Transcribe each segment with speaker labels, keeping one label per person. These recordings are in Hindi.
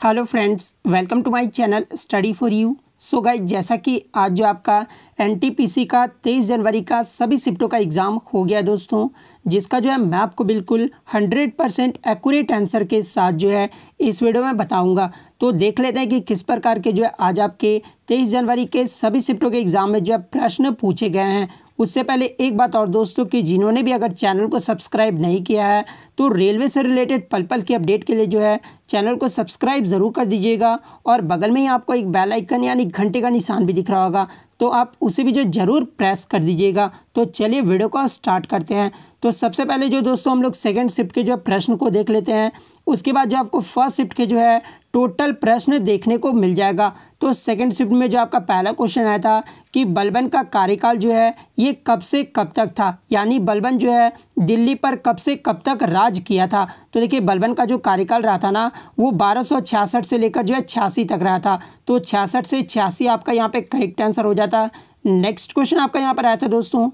Speaker 1: Hello friends, welcome to my channel study for you. So guys, जैसा कि आज जो आपका एनटीपीसी का 23 जनवरी का सभी शिफ्टों का एग्ज़ाम हो गया दोस्तों, जिसका जो है मैं आपको बिल्कुल 100% एक्यूरेट आंसर के साथ जो है इस वीडियो में बताऊंगा। तो देख लेते हैं कि किस प्रकार के जो है आज आपके 23 जनवरी के सभी शिफ्टों के एग्ज़ाम में जो है प्रश्न पूछे गए हैं। उससे पहले एक बात और दोस्तों, कि जिन्होंने भी अगर चैनल को सब्सक्राइब नहीं किया है तो रेलवे से रिलेटेड पल पल की अपडेट के लिए जो है चैनल को सब्सक्राइब ज़रूर कर दीजिएगा। और बगल में ही आपको एक बेल आइकन यानी घंटे का निशान भी दिख रहा होगा, तो आप उसे भी जो ज़रूर प्रेस कर दीजिएगा। तो चलिए वीडियो को स्टार्ट करते हैं। तो सबसे पहले जो दोस्तों हम लोग सेकंड शिफ्ट के जो प्रश्न को देख लेते हैं। उसके बाद जो आपको फर्स्ट शिफ्ट के जो है टोटल प्रश्न देखने को मिल जाएगा। तो सेकंड शिफ्ट में जो आपका पहला क्वेश्चन आया था कि बलबन का कार्यकाल जो है ये कब से कब तक था, यानी बलबन जो है दिल्ली पर कब से कब तक राज किया था। तो देखिए, बलबन का जो कार्यकाल रहा था ना, वो 1266 से लेकर जो है 86 तक रहा था। तो 66 से 86 आपका यहाँ पे करेक्ट आंसर हो जाता। नेक्स्ट क्वेश्चन आपका यहाँ पर आया था दोस्तों,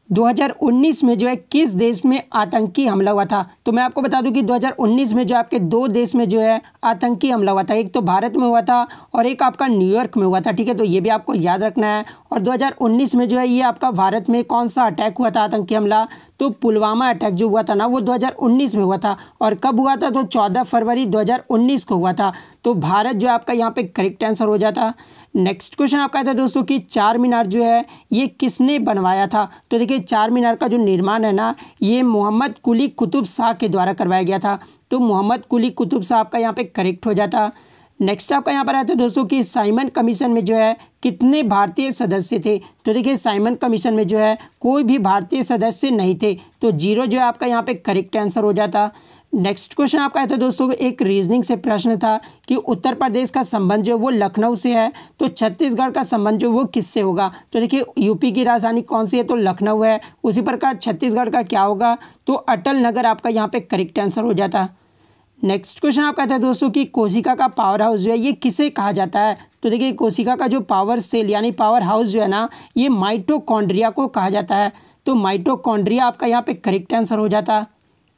Speaker 1: 2019 में जो है किस देश में आतंकी हमला हुआ था। तो मैं आपको बता दूं कि 2019 में जो आपके दो देश में जो है आतंकी हमला हुआ था, एक तो भारत में हुआ था और एक आपका न्यूयॉर्क में हुआ था। ठीक है, तो ये भी आपको याद रखना है। और 2019 में जो है ये आपका भारत में कौन सा अटैक हुआ था, आतंकी हमला, तो पुलवामा अटैक जो हुआ था ना, वो 2019 में हुआ था। और कब हुआ था, तो 14 फरवरी 2019 को हुआ था। तो भारत जो आपका यहाँ पे करेक्ट आंसर हो जाता। नेक्स्ट क्वेश्चन आपका था दोस्तों कि चार मीनार जो है ये किसने बनवाया था। तो देखिए, चार मीनार का जो निर्माण है ना, ये मोहम्मद कुली कुतुब शाह के द्वारा करवाया गया था। तो मोहम्मद कुली कुतुब शाह आपका यहाँ पे करेक्ट हो जाता। नेक्स्ट आपका यहाँ पर आया था दोस्तों कि साइमन कमीशन में जो है कितने भारतीय सदस्य थे। तो देखिए, साइमन कमीशन में जो है कोई भी भारतीय सदस्य नहीं थे। तो 0 जो है आपका यहाँ पे करेक्ट आंसर हो जाता। नेक्स्ट क्वेश्चन आपका था दोस्तों, एक रीजनिंग से प्रश्न था कि उत्तर प्रदेश का संबंध जो वो लखनऊ से है, तो छत्तीसगढ़ का संबंध जो वो किससे होगा। तो देखिए, यूपी की राजधानी कौन सी है, तो लखनऊ है। उसी प्रकार छत्तीसगढ़ का क्या होगा, तो अटल नगर आपका यहाँ पे करेक्ट आंसर हो जाता। नेक्स्ट क्वेश्चन आपका था दोस्तों कि कोशिका का पावर हाउस जो है ये किसे कहा जाता है। तो देखिए, कोशिका का जो पावर सेल यानी पावर हाउस जो है ना, ये माइटोकॉन्ड्रिया को कहा जाता है। तो माइटोकॉन्ड्रिया आपका यहाँ पे करेक्ट आंसर हो जाता।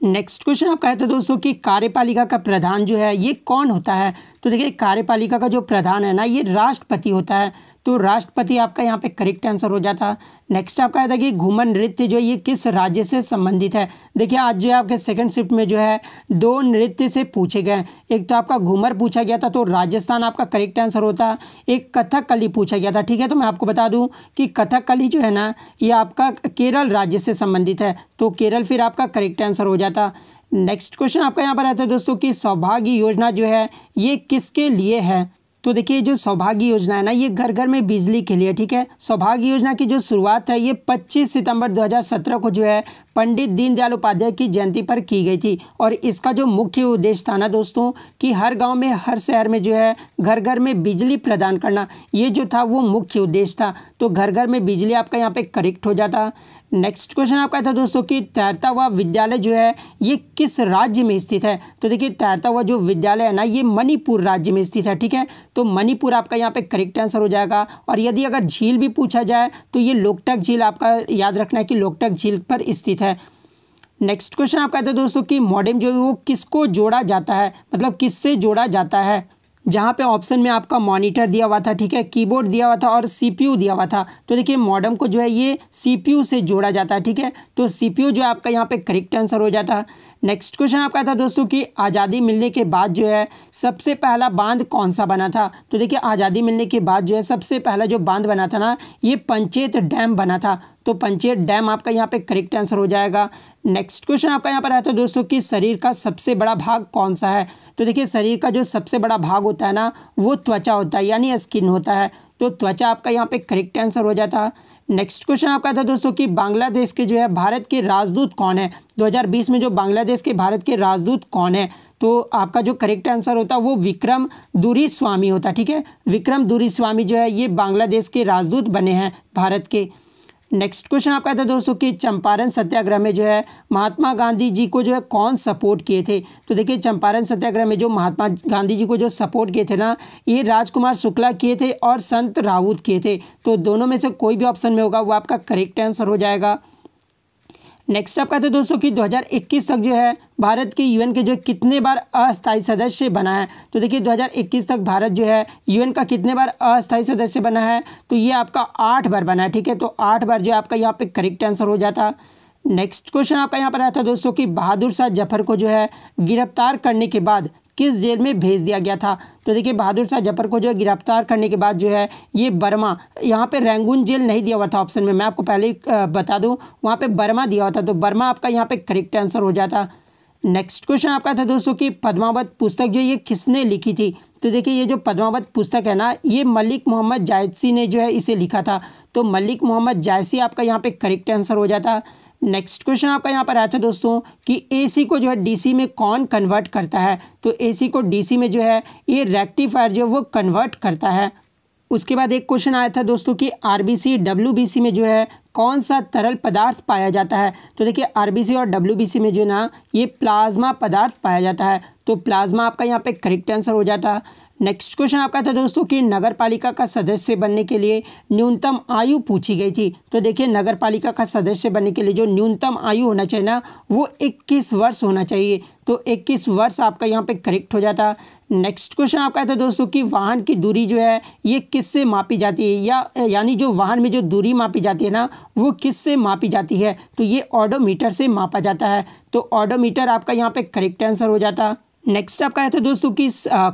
Speaker 1: नेक्स्ट क्वेश्चन आपका है तो दोस्तों कि कार्यपालिका का प्रधान जो है ये कौन होता है। तो देखिए, कार्यपालिका का जो प्रधान है ना, ये राष्ट्रपति होता है। तो राष्ट्रपति आपका यहाँ पे करेक्ट आंसर हो जाता। नेक्स्ट आपका था कि घूमर नृत्य जो ये किस राज्य से संबंधित है। देखिए, आज जो है आपके सेकंड शिफ्ट में जो है 2 नृत्य से पूछे गए। एक तो आपका घूमर पूछा गया था, तो राजस्थान आपका करेक्ट आंसर होता। एक कथकली पूछा गया था। ठीक है, तो मैं आपको बता दूं कि कथकली जो है ना, ये आपका केरल राज्य से संबंधित है। तो केरल फिर आपका करेक्ट आंसर हो जाता। नेक्स्ट क्वेश्चन आपका यहाँ पर आता है दोस्तों कि सौभाग्य योजना जो है ये किसके लिए है। तो देखिए, जो सौभाग्य योजना है ना, ये घर घर में बिजली के लिए। ठीक है, सौभाग्य योजना की जो शुरुआत है ये 25 सितंबर 2017 को जो है पंडित दीनदयाल उपाध्याय की जयंती पर की गई थी। और इसका जो मुख्य उद्देश्य था ना दोस्तों, कि हर गांव में, हर शहर में जो है घर घर में बिजली प्रदान करना, ये जो था वो मुख्य उद्देश्य था। तो घर घर में बिजली आपका यहाँ पे करेक्ट हो जाता। नेक्स्ट क्वेश्चन आपका था दोस्तों कि तैरता हुआ विद्यालय जो है ये किस राज्य में स्थित है। तो देखिए, तैरता हुआ जो विद्यालय है ना, ये मणिपुर राज्य में स्थित है। ठीक है, तो मणिपुर आपका यहाँ पे करेक्ट आंसर हो जाएगा। और यदि अगर झील भी पूछा जाए तो ये लोकटक झील आपका याद रखना है कि लोकटक झील पर स्थित है। नेक्स्ट क्वेश्चन आपका था दोस्तों कि मॉडेम जो है वो किसको जोड़ा जाता है, मतलब किससे जोड़ा जाता है। जहाँ पे ऑप्शन में आपका मॉनिटर दिया हुआ था, ठीक है, कीबोर्ड दिया हुआ था और सीपीयू दिया हुआ था। तो देखिए, मॉडेम को जो है ये सीपीयू से जोड़ा जाता है। ठीक है, तो सीपीयू जो है आपका यहाँ पे करेक्ट आंसर हो जाता है। नेक्स्ट क्वेश्चन आपका था दोस्तों कि आज़ादी मिलने के बाद जो है सबसे पहला बांध कौन सा बना था। तो देखिए, आज़ादी मिलने के बाद जो है सबसे पहला जो बांध बना था ना, ये पंचेत डैम बना था। तो पंचेत डैम आपका यहाँ पे करेक्ट आंसर हो जाएगा। नेक्स्ट क्वेश्चन आपका यहाँ पर आता है दोस्तों कि शरीर का सबसे बड़ा भाग कौन सा है। तो देखिए, शरीर का जो सबसे बड़ा भाग होता है ना, वो त्वचा होता है, यानी स्किन होता है। तो त्वचा आपका यहाँ पे करेक्ट आंसर हो जाता है। नेक्स्ट क्वेश्चन आपका था दोस्तों कि बांग्लादेश के जो है भारत के राजदूत कौन है। 2020 में जो बांग्लादेश के भारत के राजदूत कौन है, तो आपका जो करेक्ट आंसर होता है वो विक्रम दुरीस्वामी होता। ठीक है, विक्रम दुरीस्वामी जो है ये बांग्लादेश के राजदूत बने हैं भारत के। नेक्स्ट क्वेश्चन आपका था दोस्तों कि चंपारण सत्याग्रह में जो है महात्मा गांधी जी को जो है कौन सपोर्ट किए थे। तो देखिए, चंपारण सत्याग्रह में जो महात्मा गांधी जी को जो सपोर्ट किए थे ना, ये राजकुमार शुक्ला किए थे और संत राउत किए थे। तो दोनों में से कोई भी ऑप्शन में होगा वो आपका करेक्ट आंसर हो जाएगा। नेक्स्ट आपका था दोस्तों कि 2021 तक जो है भारत के यूएन के जो कितने बार अस्थायी सदस्य बना है। तो देखिए 2021 तक भारत जो है यूएन का कितने बार अस्थायी सदस्य बना है, तो ये आपका 8 बार बना है। ठीक है, तो 8 बार जो आपका यहाँ पे करेक्ट आंसर हो जाता। नेक्स्ट क्वेश्चन आपका यहाँ पर आया था दोस्तों कि बहादुर शाह जफर को जो है गिरफ्तार करने के बाद किस जेल में भेज दिया गया था। तो देखिए बहादुर शाह जफर को जो है गिरफ्तार करने के बाद जो है ये बर्मा, यहाँ पे रैंगून जेल नहीं दिया हुआ था ऑप्शन में, मैं आपको पहले ही बता दूं, वहाँ पे बर्मा दिया हुआ था, तो बर्मा आपका यहाँ पे करेक्ट आंसर हो जाता। नेक्स्ट क्वेश्चन आपका था दोस्तों कि पद्मावत पुस्तक जो ये किसने लिखी थी। तो देखिए ये जो पद्मावत पुस्तक है ना, ये मलिक मोहम्मद जायसी ने जो है इसे लिखा था, तो मलिक मोहम्मद जायसी आपका यहाँ पे करेक्ट आंसर हो जाता। नेक्स्ट क्वेश्चन आपका यहाँ पर आया था दोस्तों कि एसी को जो है डीसी में कौन कन्वर्ट करता है। तो एसी को डीसी में जो है ये रेक्टिफायर जो वो कन्वर्ट करता है। उसके बाद एक क्वेश्चन आया था दोस्तों कि आरबीसी डब्ल्यूबीसी में जो है कौन सा तरल पदार्थ पाया जाता है। तो देखिए आरबीसी और डब्ल्यूबीसी में जो है ना ये प्लाज्मा पदार्थ पाया जाता है, तो प्लाज्मा आपका यहाँ पे करेक्ट आंसर हो जाता। नेक्स्ट क्वेश्चन आपका था दोस्तों कि नगर पालिका का सदस्य बनने के लिए न्यूनतम आयु पूछी गई थी। तो देखिए नगर पालिका का सदस्य बनने के लिए जो न्यूनतम आयु होना चाहिए ना वो 21 वर्ष होना चाहिए, तो 21 वर्ष आपका यहाँ पे करेक्ट हो जाता। नेक्स्ट क्वेश्चन आपका था दोस्तों कि वाहन की दूरी जो है ये किससे मापी जाती है, यानी जो वाहन में जो दूरी मापी जाती है ना वो किससे मापी जाती है। तो ये ऑडोमीटर से मापा जाता है, तो ऑडोमीटर आपका यहाँ पे करेक्ट आंसर हो जाता। नेक्स्ट आपका आया था दोस्तों कि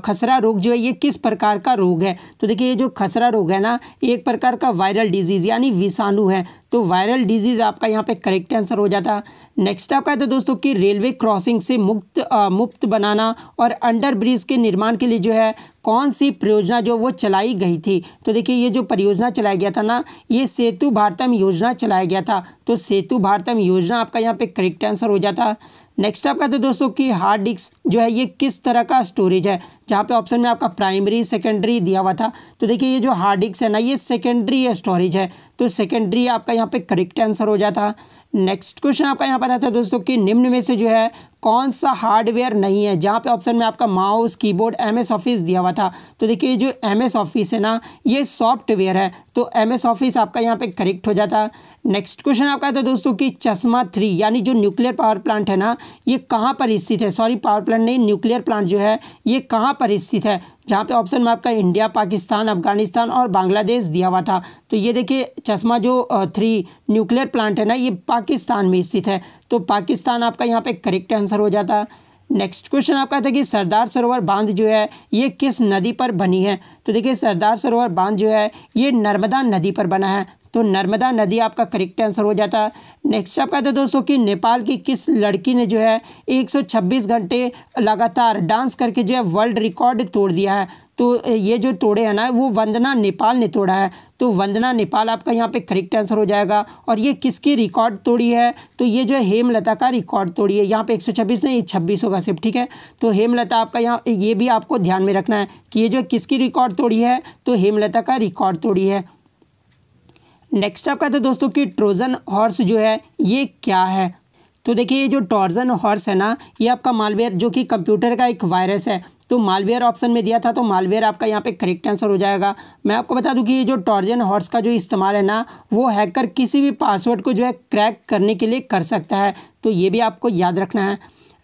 Speaker 1: खसरा रोग जो है ये किस प्रकार का रोग है। तो देखिए ये जो खसरा रोग है ना एक प्रकार का वायरल डिजीज़ यानी विषाणु है, तो वायरल डिजीज़ आपका यहाँ पे करेक्ट आंसर हो जाता। नेक्स्ट आपका आया था दोस्तों कि रेलवे क्रॉसिंग से मुक्त बनाना और अंडर ब्रिज के निर्माण के लिए जो है कौन सी परियोजना जो वो चलाई गई थी। तो देखिए ये जो परियोजना चलाया गया था ना ये सेतु भारतम योजना चलाया गया था, तो सेतु भारतम योजना आपका यहाँ पे करेक्ट आंसर हो जाता। नेक्स्ट आपका था दोस्तों कि हार्ड डिस्क जो है ये किस तरह का स्टोरेज है, जहाँ पे ऑप्शन में आपका प्राइमरी सेकेंडरी दिया हुआ था। तो देखिए ये जो हार्ड डिस्क है ना ये सेकेंडरी स्टोरेज है, तो सेकेंडरी आपका यहाँ पे करेक्ट आंसर हो जाता। नेक्स्ट क्वेश्चन आपका यहाँ पर आता है दोस्तों कि निम्न में से जो है कौन सा हार्डवेयर नहीं है, जहाँ पे ऑप्शन में आपका माउस कीबोर्ड एमएस ऑफिस दिया हुआ था। तो देखिए जो एमएस ऑफिस है ना ये सॉफ्टवेयर है, तो एमएस ऑफिस आपका यहाँ पे करेक्ट हो जाता। नेक्स्ट क्वेश्चन आपका था दोस्तों कि चश्मा 3 यानी जो न्यूक्लियर पावर प्लांट है ना ये कहाँ पर स्थित है, सॉरी पावर प्लांट नहीं न्यूक्लियर प्लांट जो है ये कहाँ पर स्थित है, जहाँ पे ऑप्शन में आपका इंडिया, पाकिस्तान, अफगानिस्तान और बांग्लादेश दिया हुआ था। तो ये देखिए चश्मा जो 3 न्यूक्लियर प्लांट है ना ये पाकिस्तान में स्थित है, तो पाकिस्तान आपका यहाँ पे करेक्ट आंसर हो जाता। नेक्स्ट क्वेश्चन आपका था कि सरदार सरोवर बांध जो है ये किस नदी पर बनी है। तो देखिए सरदार सरोवर बांध जो है ये नर्मदा नदी पर बना है, तो नर्मदा नदी आपका करेक्ट आंसर हो जाता। नेक्स्ट आपका था दोस्तों कि नेपाल की किस लड़की ने जो है 126 घंटे लगातार डांस करके जो है वर्ल्ड रिकॉर्ड तोड़ दिया है। तो ये जो तोड़े हैं ना वो वंदना नेपाल ने तोड़ा है, तो वंदना नेपाल आपका यहाँ पे करेक्ट आंसर हो जाएगा। और ये किसकी रिकॉर्ड तोड़ी है, तो ये जो है हेमलता का रिकॉर्ड तोड़ी है। यहाँ पे 126 नहीं 26 होगा सिर्फ, ठीक है। तो हेमलता आपका यहाँ ये भी आपको ध्यान में रखना है कि ये जो किसकी रिकॉर्ड तोड़ी है, तो हेमलता का रिकॉर्ड तोड़ी है। नेक्स्ट आपका था दोस्तों कि ट्रोजन हॉर्स जो है ये क्या है। तो देखिए ये जो ट्रोजन हॉर्स है ना ये आपका मालवेयर जो कि कंप्यूटर का एक वायरस है, तो मालवेयर ऑप्शन में दिया था, तो मालवेयर आपका यहाँ पे करेक्ट आंसर हो जाएगा। मैं आपको बता दूं कि ये जो ट्रोजन हॉर्स का जो इस्तेमाल है ना वो हैकर किसी भी पासवर्ड को जो है क्रैक करने के लिए कर सकता है, तो ये भी आपको याद रखना है।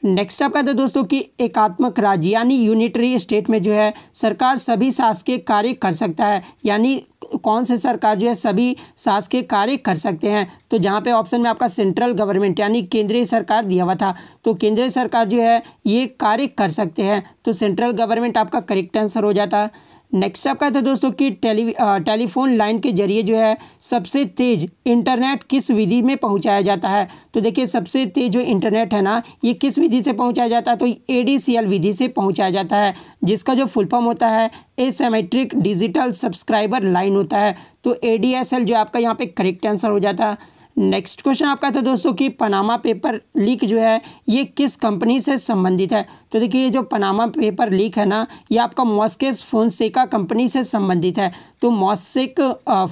Speaker 1: नेक्स्ट आपका था दोस्तों कि एकात्मक राज्य यानी यूनिटरी स्टेट में जो है सरकार सभी शासकीय कार्य कर सकता है, यानी कौन से सरकार जो है सभी शासकीय कार्य कर सकते हैं। तो जहाँ पे ऑप्शन में आपका सेंट्रल गवर्नमेंट यानी केंद्रीय सरकार दिया हुआ था, तो केंद्रीय सरकार जो है ये कार्य कर सकते हैं, तो सेंट्रल गवर्नमेंट आपका करेक्ट आंसर हो जाता। नेक्स्ट आपका था दोस्तों कि टेलीफोन लाइन के जरिए जो है सबसे तेज़ इंटरनेट किस विधि में पहुंचाया जाता है। तो देखिए सबसे तेज़ जो इंटरनेट है ना ये किस विधि से पहुंचाया जाता है, तो ADCL विधि से पहुंचाया जाता है, जिसका जो फुल फॉर्म होता है एसिमेट्रिक डिजिटल सब्सक्राइबर लाइन होता है, तो ADSL जो आपका यहाँ पे करेक्ट आंसर हो जाता। नेक्स्ट क्वेश्चन आपका था दोस्तों कि पनामा पेपर लीक जो है ये किस कंपनी से संबंधित है। तो देखिए ये जो पनामा पेपर लीक है ना ये आपका मॉस्केक फोनसेका कंपनी से संबंधित है, तो मॉस्केक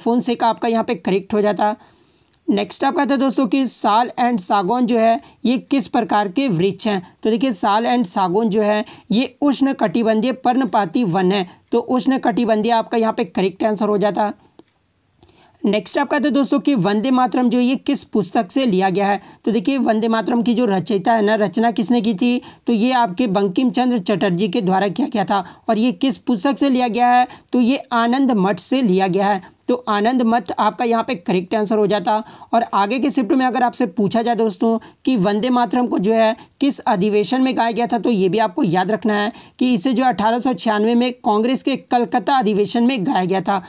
Speaker 1: फोनसेका आपका यहाँ पे करेक्ट हो जाता। नेक्स्ट आपका था दोस्तों कि साल एंड सागौन जो है ये किस प्रकार के वृक्ष हैं। तो देखिए साल एंड सागौन जो है ये उष्णकटिबंधीय पर्णपाती वन है, तो उष्णकटिबंधीय आपका यहाँ पे करेक्ट आंसर हो जाता। नेक्स्ट आपका था दोस्तों कि वंदे मातरम जो ये किस पुस्तक से लिया गया है। तो देखिए वंदे मातरम की जो रचयिता है ना, रचना किसने की थी, तो ये आपके बंकिम चंद्र चटर्जी के द्वारा किया गया था। और ये किस पुस्तक से लिया गया है, तो ये आनंद मठ से लिया गया है। तो आनंद मठ आपका यहाँ पे करेक्ट आंसर हो जाता। और आगे के शिफ्ट में अगर आपसे पूछा जाए दोस्तों कि वंदे मातरम को जो है किस अधिवेशन में गाया गया था, तो ये भी आपको याद रखना है कि इसे जो 1896 में कांग्रेस के कलकत्ता अधिवेशन में गाया गया था।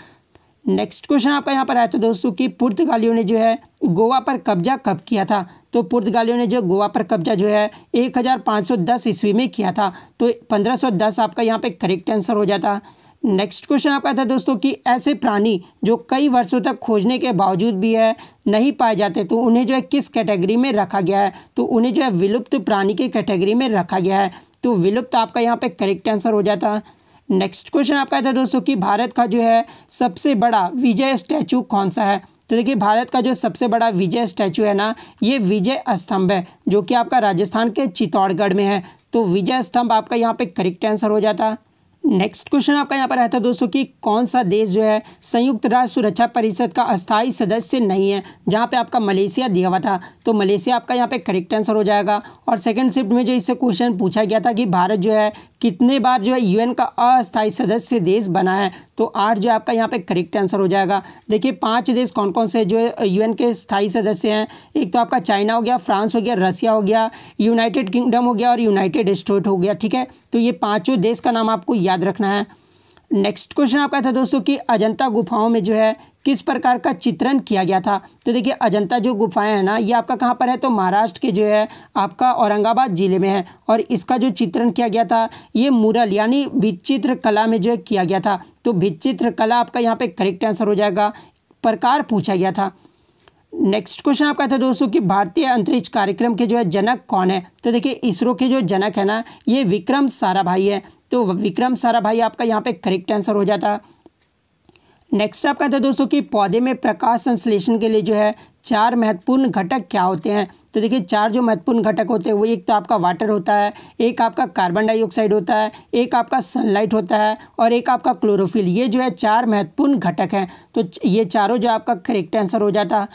Speaker 1: नेक्स्ट क्वेश्चन आपका यहाँ पर आया था दोस्तों कि पुर्तगालियों ने जो है गोवा पर कब्जा कब किया था। तो पुर्तगालियों ने जो गोवा पर कब्जा जो है 1510 ईस्वी में किया था। तो 1510 आपका यहाँ पे करेक्ट आंसर हो जाता। नेक्स्ट क्वेश्चन आपका था दोस्तों कि ऐसे प्राणी जो कई वर्षों तक खोजने के बावजूद भी है नहीं पाए जाते, तो उन्हें जो है किस कैटेगरी में रखा गया है। तो उन्हें जो है विलुप्त प्राणी की कैटेगरी में रखा गया है। तो विलुप्त आपका यहाँ पे करेक्ट आंसर हो जाता। नेक्स्ट क्वेश्चन आपका था दोस्तों कि भारत का जो है सबसे बड़ा विजय स्टैचू कौन सा है। तो देखिए भारत का जो सबसे बड़ा विजय स्टैचू है ना, ये विजय स्तंभ है, जो कि आपका राजस्थान के चित्तौड़गढ़ में है। तो विजय स्तंभ आपका यहाँ पे करेक्ट आंसर हो जाता। नेक्स्ट क्वेश्चन आपका यहाँ पर आया था दोस्तों कि कौन सा देश जो है संयुक्त राष्ट्र सुरक्षा परिषद का अस्थायी सदस्य नहीं है, जहाँ पे आपका मलेशिया दिया हुआ था। तो मलेशिया आपका यहाँ पे करेक्ट आंसर हो जाएगा। और सेकंड शिफ्ट में जो इससे क्वेश्चन पूछा गया था कि भारत जो है कितने बार जो है यूएन का अस्थायी सदस्य देश बना है, तो 8 जो आपका यहाँ पे करेक्ट आंसर हो जाएगा। देखिए 5 देश कौन कौन से जो है यूएन के स्थायी सदस्य हैं। एक तो आपका चाइना हो गया, फ्रांस हो गया, रसिया हो गया, यूनाइटेड किंगडम हो गया और यूनाइटेड स्टेट हो गया। ठीक है, तो ये 5 देश का नाम आपको याद रखना है। नेक्स्ट क्वेश्चन आपका था दोस्तों कि अजंता गुफाओं में जो है किस प्रकार का चित्रण किया गया था। तो देखिए अजंता जो गुफाएं हैं ना, ये आपका कहाँ पर है, तो महाराष्ट्र के जो है आपका औरंगाबाद जिले में है। और इसका जो चित्रण किया गया था ये मुरल यानी भित्तिचित्र कला में जो है किया गया था। तो भित्तिचित्र कला आपका यहाँ पे करेक्ट आंसर हो जाएगा। प्रकार पूछा गया था। नेक्स्ट क्वेश्चन आपका था दोस्तों कि भारतीय अंतरिक्ष कार्यक्रम के जो है जनक कौन है। तो देखिए इसरो के जो जनक है ना, ये विक्रम साराभाई है। तो विक्रम साराभाई आपका यहाँ पे करेक्ट आंसर हो जाता। नेक्स्ट आपका था दोस्तों कि पौधे में प्रकाश संश्लेषण के लिए जो है 4 महत्वपूर्ण घटक क्या होते हैं। तो देखिए 4 जो महत्वपूर्ण घटक होते हैं वो एक तो आपका वाटर होता है, एक आपका कार्बन डाइऑक्साइड होता है, एक आपका सनलाइट होता है और एक आपका क्लोरोफिल। ये जो है 4 महत्वपूर्ण घटक हैं। तो ये चारों जो आपका करेक्ट आंसर हो जाता।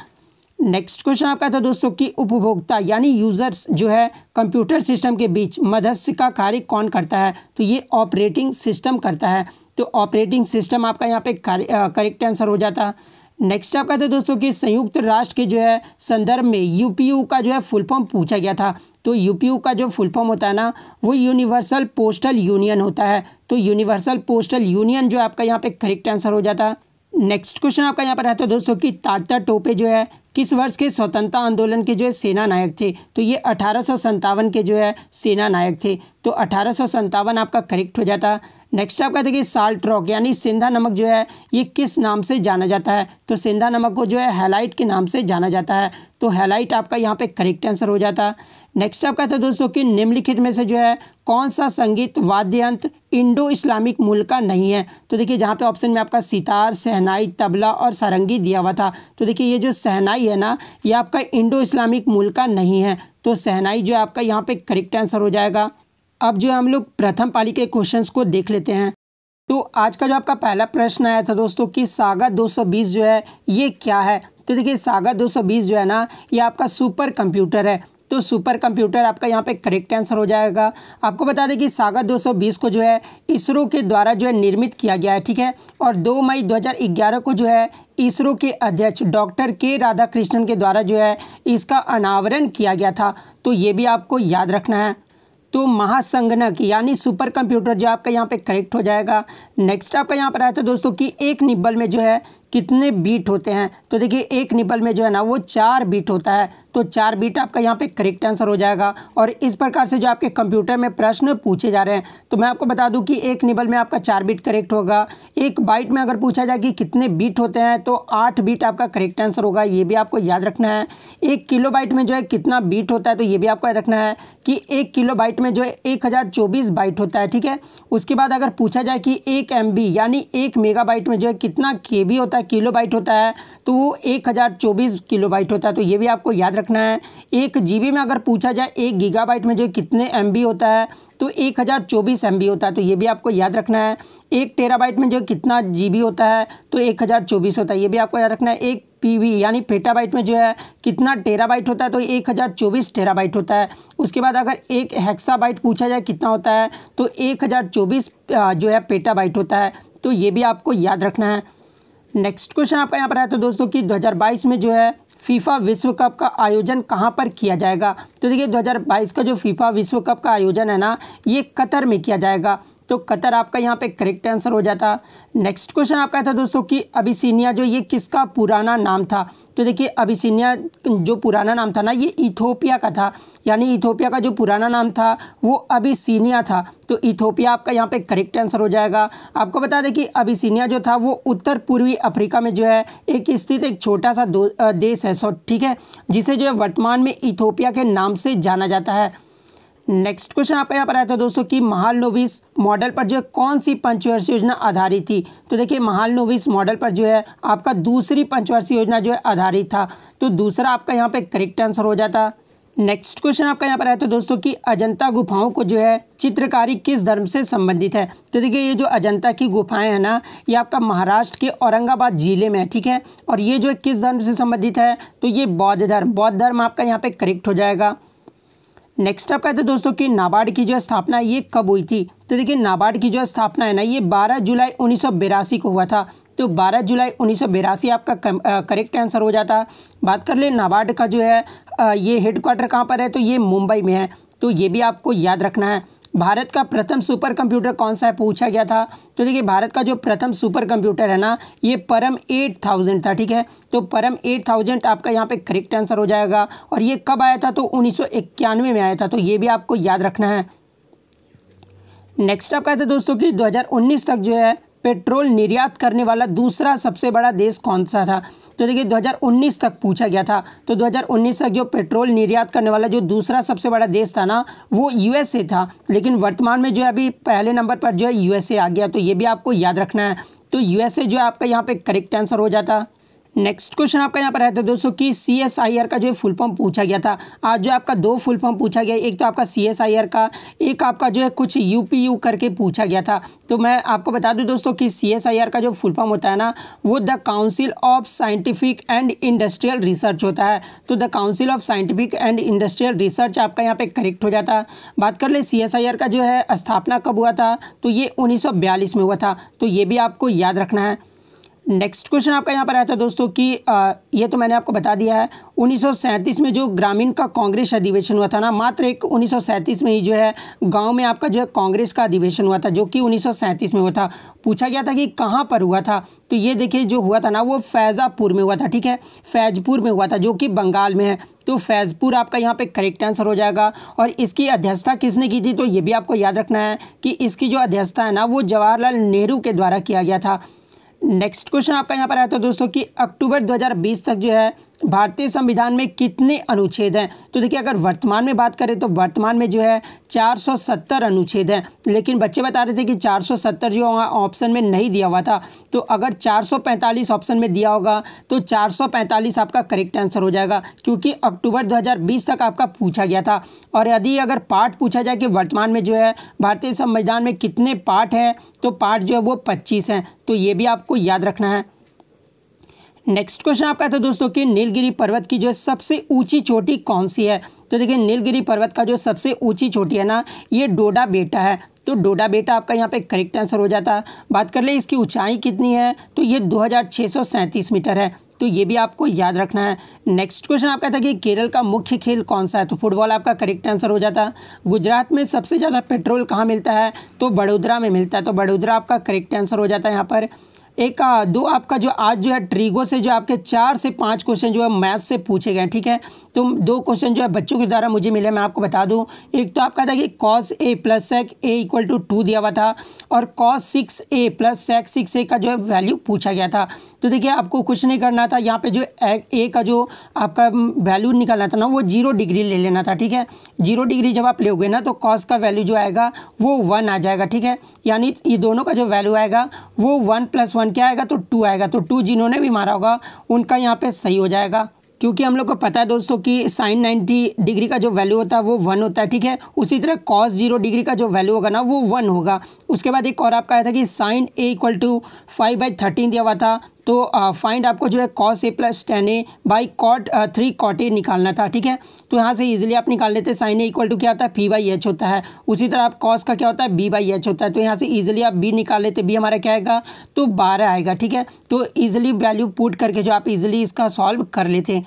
Speaker 1: नेक्स्ट क्वेश्चन आपका था दोस्तों कि उपभोक्ता यानी यूजर्स जो है कंप्यूटर सिस्टम के बीच मध्यस्थ का कार्य कौन करता है। तो ये ऑपरेटिंग सिस्टम करता है। तो ऑपरेटिंग सिस्टम आपका यहाँ पे करेक्ट आंसर हो जाता। नेक्स्ट आपका था दोस्तों कि संयुक्त राष्ट्र के जो है संदर्भ में यूपीयू का जो है फुल फॉर्म पूछा गया था। तो यूपीयू का जो फुल फॉर्म होता है ना, वो यूनिवर्सल पोस्टल यूनियन होता है। तो यूनिवर्सल पोस्टल यूनियन जो आपका यहाँ पे करेक्ट आंसर हो जाता। नेक्स्ट क्वेश्चन आपका यहाँ पर आता है दोस्तों कि तात्या टोपे जो है किस वर्ष के स्वतंत्रता आंदोलन के जो है सेना नायक थे। तो ये 1857 के जो है सेना नायक थे। तो 1857 आपका करेक्ट हो जाता। नेक्स्ट आपका देखिए साल्ट रॉक यानी सेंधा नमक जो है ये किस नाम से जाना जाता है। तो सेंधा नमक को जो है हैलाइट के नाम से जाना जाता है। तो हैलाइट आपका यहाँ पे करेक्ट आंसर हो जाता। नेक्स्ट आपका था दोस्तों कि निम्नलिखित में से जो है कौन सा संगीत वाद्य यंत्र इंडो इस्लामिक मूल का नहीं है। तो देखिए जहाँ पे ऑप्शन में आपका सितार, शहनाई, तबला और सारंगी दिया हुआ था। तो देखिए ये जो शहनाई है ना, ये आपका इंडो इस्लामिक मूल का नहीं है। तो शहनाई जो है आपका यहाँ पे करेक्ट आंसर हो जाएगा। अब जो हम लोग प्रथम पाली के क्वेश्चंस को देख लेते हैं। तो आज का जो आपका पहला प्रश्न आया था दोस्तों कि सागा 220 जो है ये क्या है। तो देखिए सागा 220 जो है ना, ये आपका सुपर कंप्यूटर है। तो सुपर कंप्यूटर आपका यहाँ पे करेक्ट आंसर हो जाएगा। आपको बता दें कि सागा 220 को जो है इसरो के द्वारा जो है निर्मित किया गया है। ठीक है, और 2 मई 2011 को जो है इसरो के अध्यक्ष डॉक्टर के राधाकृष्णन के द्वारा जो है इसका अनावरण किया गया था। तो ये भी आपको याद रखना है। तो महासंगणक यानी सुपर कंप्यूटर जो आपका यहाँ पे करेक्ट हो जाएगा। नेक्स्ट आपका यहाँ पर आया था दोस्तों कि एक निब्बल में जो है कितने बीट होते हैं। तो देखिए एक निब्बल में जो है ना वो 4 बीट होता है। तो 4 बीट आपका यहाँ पे करेक्ट आंसर हो जाएगा। और इस प्रकार से जो आपके कंप्यूटर में प्रश्न पूछे जा रहे हैं, तो मैं आपको बता दूं कि एक निब्बल में आपका 4 बीट करेक्ट होगा। एक बाइट में अगर पूछा जाए कि कितने बीट होते हैं, तो 8 बीट आपका करेक्ट आंसर होगा। ये भी आपको याद रखना है। 1 किलोबाइट में जो है कितना बीट होता है, तो ये भी आपको याद रखना है कि 1 किलोबाइट में जो है 1024 बाइट होता है। ठीक है, उसके बाद अगर पूछा जाए कि 1 MB यानी 1 मेगाबाइट में जो है कितना KB होता है, होता है, किलोबाइट होता है, तो वो 1024 किलोबाइट होता है। तो ये भी आपको याद रखना है। 1 GB में अगर पूछा जाए 1 गीगाबाइट में जो कितने MB होता है, तो 1024 MB होता है। तो ये भी आपको याद रखना है। 1 टेराबाइट में जो कितना GB होता है, तो 1024 होता है। ये भी आपको याद रखना है। 1 PB यानी पेटाबाइट में जो है कितना टेराबाइट होता है, तो 1024 टेराबाइट होता है। उसके बाद अगर 1 हेक्साबाइट पूछा जाए कितना होता है, तो 1024 जो है पेटाबाइट होता है। तो ये भी आपको याद रखना है। नेक्स्ट क्वेश्चन आपका यहाँ पर है तो दोस्तों कि 2022 में जो है फीफा विश्व कप का आयोजन कहाँ पर किया जाएगा। तो देखिए 2022 का जो फीफा विश्व कप का आयोजन है ना, ये कतर में किया जाएगा। तो कतर आपका यहाँ पे करेक्ट आंसर हो जाता। नेक्स्ट क्वेश्चन आपका था दोस्तों कि अबिसिनिया जो ये किसका पुराना नाम था। तो देखिए अबिसिनिया जो पुराना नाम था ना, ये इथोपिया का था। यानी इथोपिया का जो पुराना नाम था वो अबिसिनिया था। तो इथोपिया आपका यहाँ पे करेक्ट आंसर हो जाएगा। आपको बता दें कि अबिसिनिया जो था वो उत्तर पूर्वी अफ्रीका में जो है एक स्थित एक छोटा सा देश है, ठीक है, जिसे जो है वर्तमान में इथोपिया के नाम से जाना जाता है। नेक्स्ट क्वेश्चन आपका यहाँ पर आया था दोस्तों कि महालनोबिस मॉडल पर जो है कौन सी पंचवर्षीय योजना आधारित थी। तो देखिए महालनोबिस मॉडल पर जो है आपका दूसरी पंचवर्षीय योजना जो है आधारित था। तो दूसरा आपका यहाँ पे करेक्ट आंसर हो जाता। नेक्स्ट क्वेश्चन आपका यहाँ पर आया था दोस्तों कि अजंता गुफाओं को जो है चित्रकारी किस धर्म से संबंधित है। तो देखिए ये जो अजंता की गुफाएं हैं ना, ये आपका महाराष्ट्र के औरंगाबाद जिले में है, ठीक है। और ये जो है किस धर्म से संबंधित है, तो ये बौद्ध धर्म आपका यहाँ पे करेक्ट हो जाएगा। नेक्स्ट आप कहते हैं दोस्तों कि नाबार्ड की जो स्थापना ये कब हुई थी। तो देखिए नाबार्ड की जो स्थापना है ना, ये 12 जुलाई 1982 को हुआ था। तो 12 जुलाई 1982 आपका करेक्ट आंसर हो जाता। बात कर ले नाबार्ड का जो है ये हेडक्वार्टर कहाँ पर है, तो ये मुंबई में है। तो ये भी आपको याद रखना है। भारत का प्रथम सुपर कंप्यूटर कौन सा है पूछा गया था। तो देखिए भारत का जो प्रथम सुपर कंप्यूटर है ना, ये परम 8000 था, ठीक है। तो परम 8000 आपका यहाँ पे करेक्ट आंसर हो जाएगा। और ये कब आया था, तो 1991 में आया था। तो ये भी आपको याद रखना है। नेक्स्ट आप कहते हैं दोस्तों कि 2019 तक जो है पेट्रोल निर्यात करने वाला दूसरा सबसे बड़ा देश कौन सा था। तो देखिए 2019 तक पूछा गया था। तो 2019 तक जो पेट्रोल निर्यात करने वाला जो दूसरा सबसे बड़ा देश था ना, वो USA था। लेकिन वर्तमान में जो है अभी पहले नंबर पर जो है USA आ गया। तो ये भी आपको याद रखना है। तो USA जो है आपका यहाँ पे करेक्ट आंसर हो जाता। नेक्स्ट क्वेश्चन आपका यहाँ पर है तो दोस्तों कि CSIR का जो फुल फॉर्म पूछा गया था। आज जो आपका 2 फुल फॉर्म पूछा गया, एक तो आपका CSIR का, एक आपका जो है कुछ UPU करके पूछा गया था। तो मैं आपको बता दूं दोस्तों कि CSIR का जो फुल फॉर्म होता है ना, वो the council of scientific and industrial research होता है। तो the council of scientific and industrial research आपका यहाँ पे करेक्ट हो जाता। बात कर ले CSIR का जो है स्थापना कब हुआ था, तो ये 1942 में हुआ था। तो ये भी आपको याद रखना है। नेक्स्ट क्वेश्चन आपका यहाँ पर आया था दोस्तों कि ये तो मैंने आपको बता दिया है। 1937 में जो ग्रामीण का कांग्रेस अधिवेशन हुआ था ना, मात्र एक 1937 में ही जो है गांव में आपका जो है कांग्रेस का अधिवेशन हुआ था, जो कि 1937 में हुआ था। पूछा गया था कि कहाँ पर हुआ था। तो ये देखिए जो हुआ था ना, वो फैज़ापुर में हुआ था, ठीक है, फैजपुर में हुआ था, जो कि बंगाल में है। तो फैजपुर आपका यहाँ पे करेक्ट आंसर हो जाएगा। और इसकी अध्यक्षता किसने की थी, तो ये भी आपको याद रखना है कि इसकी जो अध्यक्षता है ना, वो जवाहरलाल नेहरू के द्वारा किया गया था। नेक्स्ट क्वेश्चन आपका यहाँ पर आया था दोस्तों कि अक्टूबर 2020 तक जो है भारतीय संविधान में कितने अनुच्छेद हैं। तो देखिए अगर वर्तमान में बात करें तो वर्तमान में जो है 470 अनुच्छेद हैं। लेकिन बच्चे बता रहे थे कि 470 जो ऑप्शन में नहीं दिया हुआ था। तो अगर 445 ऑप्शन में दिया होगा तो 445 आपका करेक्ट आंसर हो जाएगा, क्योंकि अक्टूबर 2020 तक आपका पूछा गया था। और यदि अगर पार्ट पूछा जाए कि वर्तमान में जो है भारतीय संविधान में कितने पार्ट हैं, तो पार्ट जो है वो 25 हैं। तो ये भी आपको याद रखना है। नेक्स्ट क्वेश्चन आपका था दोस्तों कि नीलगिरी पर्वत की जो है सबसे ऊंची चोटी कौन सी है। तो देखिए नीलगिरी पर्वत का जो सबसे ऊंची चोटी है ना, ये डोडा बेटा है। तो डोडा बेटा आपका यहाँ पे करेक्ट आंसर हो जाता। बात कर ले इसकी ऊंचाई कितनी है, तो ये 2637 मीटर है। तो ये भी आपको याद रखना है। नेक्स्ट क्वेश्चन आपका था कि केरल का मुख्य खेल कौन सा है। तो फुटबॉल आपका करेक्ट आंसर हो जाता। गुजरात में सबसे ज़्यादा पेट्रोल कहाँ मिलता है, तो बड़ोदरा में मिलता है। तो बड़ोदरा आपका करेक्ट आंसर हो जाता है यहाँ पर। एक दो आपका जो आज जो है ट्रीगो से जो आपके 4 से 5 क्वेश्चन जो है मैथ से पूछे गए, ठीक है। तो 2 क्वेश्चन जो है बच्चों के द्वारा मुझे मिले, मैं आपको बता दूं। एक तो आपका था कि cos a + sec a = 2 दिया हुआ था, और cos 6a + sec 6a का जो है वैल्यू पूछा गया था। तो देखिए आपको कुछ नहीं करना था, यहाँ पे जो ए का जो आपका वैल्यू निकालना था ना वो 0 डिग्री ले लेना था। ठीक है, 0 डिग्री जब आप लोगे ना तो कॉस का वैल्यू जो आएगा वो 1 आ जाएगा। ठीक है, यानी ये दोनों का जो वैल्यू आएगा वो 1 + 1 क्या आएगा, तो 2 आएगा। तो 2 जिन्होंने भी मारा होगा उनका यहाँ पे सही हो जाएगा, क्योंकि हम लोग को पता है दोस्तों कि साइन 90 डिग्री का जो वैल्यू होता है वो 1 होता है। ठीक है, उसी तरह कॉस 0 डिग्री का जो वैल्यू होगा ना वो 1 होगा। उसके बाद एक और आपका आया था कि साइन a = 5/13 दिया हुआ था, तो फाइंड आपको जो है cos a + tan a by cot 3 cot a निकालना था। ठीक है, तो यहाँ से इजीली आप निकाल लेते हैं। साइन a = क्या होता है, p/h होता है। उसी तरह आप cos का क्या होता है, b/h होता है। तो यहाँ से इजीली आप b निकाल लेते, b हमारा क्या आएगा, तो 12 आएगा। ठीक है, तो इजीली वैल्यू पुट करके जो आप इजीली इसका सॉल्व कर लेते हैं।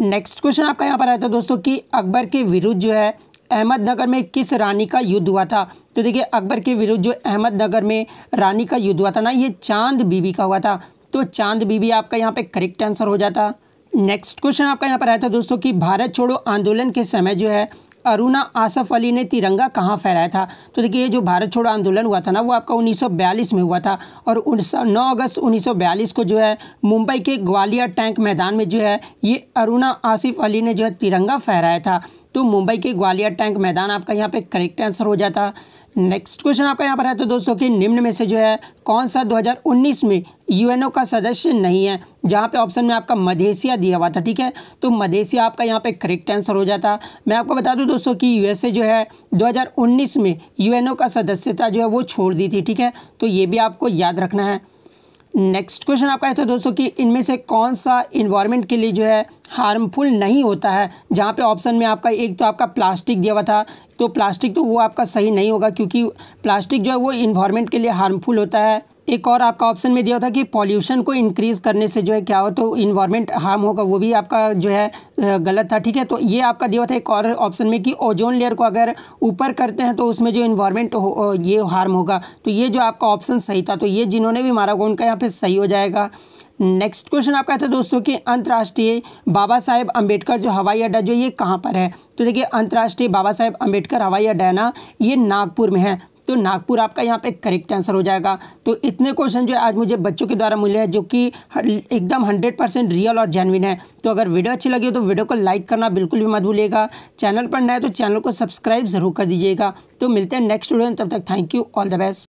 Speaker 1: नेक्स्ट क्वेश्चन आपका यहाँ पर आया था दोस्तों कि अकबर के विरुद्ध जो है अहमदनगर में किस रानी का युद्ध हुआ था। तो देखिए अकबर के विरुद्ध जो अहमदनगर में रानी का युद्ध हुआ था ना, ये चांद बीबी का हुआ था। तो चांद बीबी आपका यहाँ पे करेक्ट आंसर हो जाता। नेक्स्ट क्वेश्चन आपका यहाँ पर आया था दोस्तों कि भारत छोड़ो आंदोलन के समय जो है अरुणा आसफ अली ने तिरंगा कहाँ फहराया था। तो देखिए ये जो भारत छोड़ो आंदोलन हुआ था ना वो आपका 1942 में हुआ था, और 9 अगस्त 1942 को जो है मुंबई के ग्वालियर टैंक मैदान में जो है ये अरुणा आसिफ अली ने जो है तिरंगा फहराया था। तो मुंबई के ग्वालियर टैंक मैदान आपका यहाँ पे करेक्ट आंसर हो जाता। नेक्स्ट क्वेश्चन आपका यहाँ पर है तो दोस्तों कि निम्न में से जो है कौन सा 2019 में यूएनओ का सदस्य नहीं है, जहाँ पे ऑप्शन में आपका मलेशिया दिया हुआ था। ठीक है, तो मलेशिया आपका यहाँ पे करेक्ट आंसर हो जाता। मैं आपको बता दूँ दोस्तों कि यूएसए जो है 2019 में यूएनओ का सदस्यता जो है वो छोड़ दी थी। ठीक है, तो ये भी आपको याद रखना है। नेक्स्ट क्वेश्चन आपका है तो दोस्तों कि इनमें से कौन सा इन्वायरमेंट के लिए जो है हार्मफुल नहीं होता है, जहाँ पे ऑप्शन में आपका एक तो आपका प्लास्टिक दिया हुआ था, तो प्लास्टिक तो वो आपका सही नहीं होगा क्योंकि प्लास्टिक जो है वो इन्वायरमेंट के लिए हार्मफुल होता है। एक और आपका ऑप्शन में दिया था कि पॉल्यूशन को इंक्रीज़ करने से जो है क्या हो तो इन्वायरमेंट हार्म होगा, वो भी आपका जो है गलत था। ठीक है, तो ये आपका दिया था एक और ऑप्शन में कि ओजोन लेयर को अगर ऊपर करते हैं तो उसमें जो इन्वायरमेंट ये हार्म होगा, तो ये जो आपका ऑप्शन सही था। तो ये जिन्होंने भी मारा होगा उनका यहाँ पे सही हो जाएगा। नेक्स्ट क्वेश्चन आपका था दोस्तों कि अंतर्राष्ट्रीय बाबा साहेब अम्बेडकर जो हवाई अड्डा जो ये कहाँ पर है। तो देखिए अंतर्राष्ट्रीय बाबा साहेब अम्बेडकर हवाई अड्डा है ना, ये नागपुर में है। तो नागपुर आपका यहाँ पे करेक्ट आंसर हो जाएगा। तो इतने क्वेश्चन जो है आज मुझे बच्चों के द्वारा मिले हैं जो कि एकदम 100% रियल और जेन्युइन है। तो अगर वीडियो अच्छी लगी हो तो वीडियो को लाइक करना बिल्कुल भी मत भूलिएगा। चैनल पर नया है तो चैनल को सब्सक्राइब ज़रूर कर दीजिएगा। तो मिलते हैं नेक्स्ट वीडियो में, तब तक thank you, all the best.